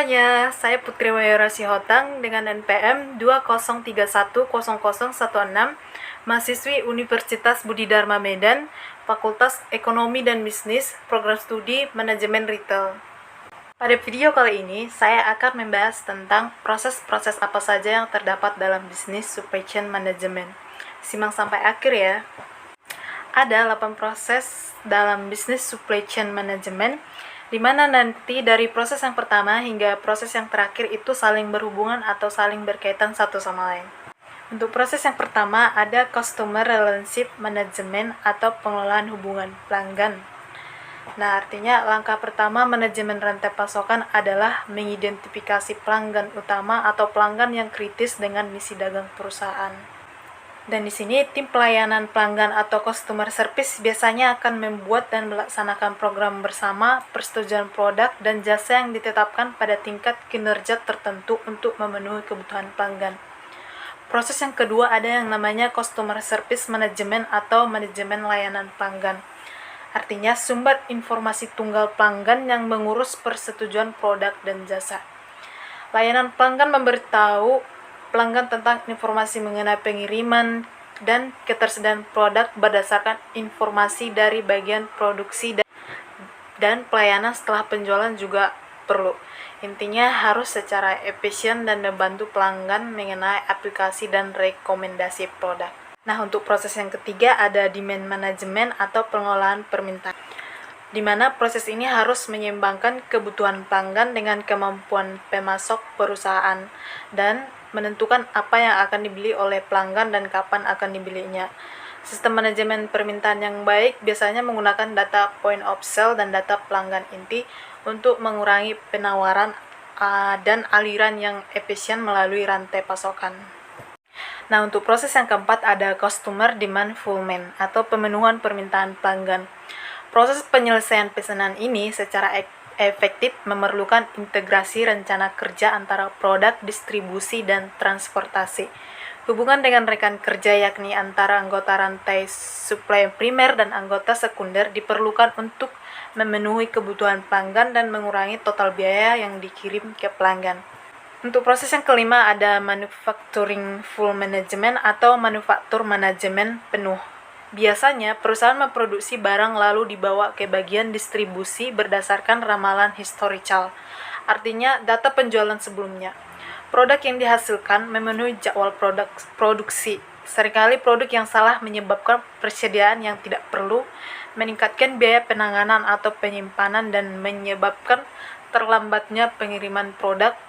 semuanya, saya Putri Mayora Sihotang dengan NPM 20310016, mahasiswi Universitas Budi Dharma Medan, Fakultas Ekonomi dan Bisnis, Program Studi Manajemen Retail. Pada video kali ini, saya akan membahas tentang proses-proses apa saja yang terdapat dalam bisnis supply chain management. Simak sampai akhir ya. Ada 8 proses dalam bisnis supply chain management, di mana nanti dari proses yang pertama hingga proses yang terakhir itu saling berhubungan atau saling berkaitan satu sama lain. Untuk proses yang pertama ada Customer Relationship Management atau pengelolaan hubungan pelanggan. Nah, artinya langkah pertama manajemen rantai pasokan adalah mengidentifikasi pelanggan utama atau pelanggan yang kritis dengan misi dagang perusahaan. Dan di sini tim pelayanan pelanggan atau customer service biasanya akan membuat dan melaksanakan program bersama persetujuan produk dan jasa yang ditetapkan pada tingkat kinerja tertentu untuk memenuhi kebutuhan pelanggan. Proses yang kedua ada yang namanya customer service management atau manajemen layanan pelanggan. Artinya sumber informasi tunggal pelanggan yang mengurus persetujuan produk dan jasa. Layanan pelanggan memberitahu pelanggan tentang informasi mengenai pengiriman dan ketersediaan produk berdasarkan informasi dari bagian produksi dan pelayanan setelah penjualan juga perlu. Intinya harus secara efisien dan membantu pelanggan mengenai aplikasi dan rekomendasi produk. Nah, untuk proses yang ketiga ada demand management atau pengelolaan permintaan, di mana proses ini harus menyeimbangkan kebutuhan pelanggan dengan kemampuan pemasok perusahaan dan menentukan apa yang akan dibeli oleh pelanggan dan kapan akan dibelinya. Sistem manajemen permintaan yang baik biasanya menggunakan data point of sale dan data pelanggan inti untuk mengurangi penawaran dan aliran yang efisien melalui rantai pasokan. Nah, untuk proses yang keempat ada Customer Demand Fulfillment atau pemenuhan permintaan pelanggan. Proses penyelesaian pesanan ini secara efektif memerlukan integrasi rencana kerja antara produk, distribusi, dan transportasi. Hubungan dengan rekan kerja yakni antara anggota rantai suplai primer dan anggota sekunder diperlukan untuk memenuhi kebutuhan pelanggan dan mengurangi total biaya yang dikirim ke pelanggan. Untuk proses yang kelima ada Manufacturing Full Management atau manufaktur manajemen penuh. Biasanya, perusahaan memproduksi barang lalu dibawa ke bagian distribusi berdasarkan ramalan historical, artinya data penjualan sebelumnya. Produk yang dihasilkan memenuhi jadwal produksi. Seringkali produk yang salah menyebabkan persediaan yang tidak perlu, meningkatkan biaya penanganan atau penyimpanan, dan menyebabkan terlambatnya pengiriman produk.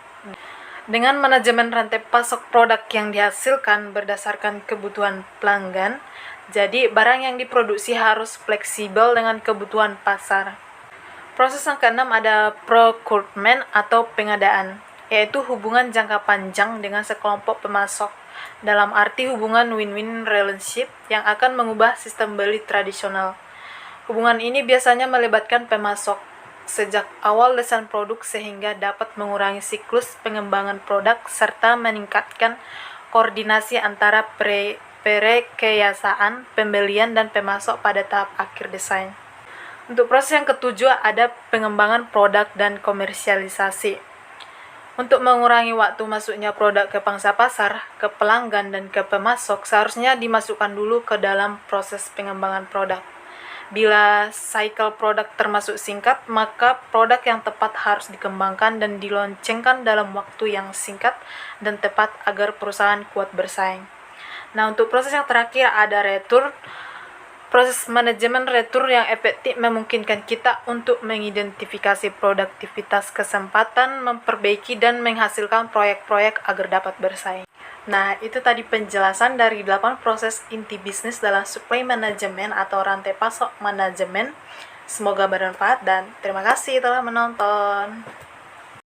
Dengan manajemen rantai pasok produk yang dihasilkan berdasarkan kebutuhan pelanggan, jadi, barang yang diproduksi harus fleksibel dengan kebutuhan pasar. Proses yang keenam ada procurement atau pengadaan, yaitu hubungan jangka panjang dengan sekelompok pemasok, dalam arti hubungan win-win relationship yang akan mengubah sistem beli tradisional. Hubungan ini biasanya melibatkan pemasok sejak awal desain produk sehingga dapat mengurangi siklus pengembangan produk serta meningkatkan koordinasi antara perekayasaan, pembelian, dan pemasok pada tahap akhir desain. Untuk proses yang ketujuh ada pengembangan produk dan komersialisasi. Untuk mengurangi waktu masuknya produk ke pangsa pasar, ke pelanggan, dan ke pemasok, seharusnya dimasukkan dulu ke dalam proses pengembangan produk. Bila cycle produk termasuk singkat, maka produk yang tepat harus dikembangkan dan diloncengkan dalam waktu yang singkat dan tepat agar perusahaan kuat bersaing. Nah, untuk proses yang terakhir ada return. Proses manajemen return yang efektif memungkinkan kita untuk mengidentifikasi produktivitas kesempatan, memperbaiki dan menghasilkan proyek-proyek agar dapat bersaing. Nah, itu tadi penjelasan dari 8 proses inti bisnis dalam supply management atau rantai pasok manajemen. Semoga bermanfaat dan terima kasih telah menonton.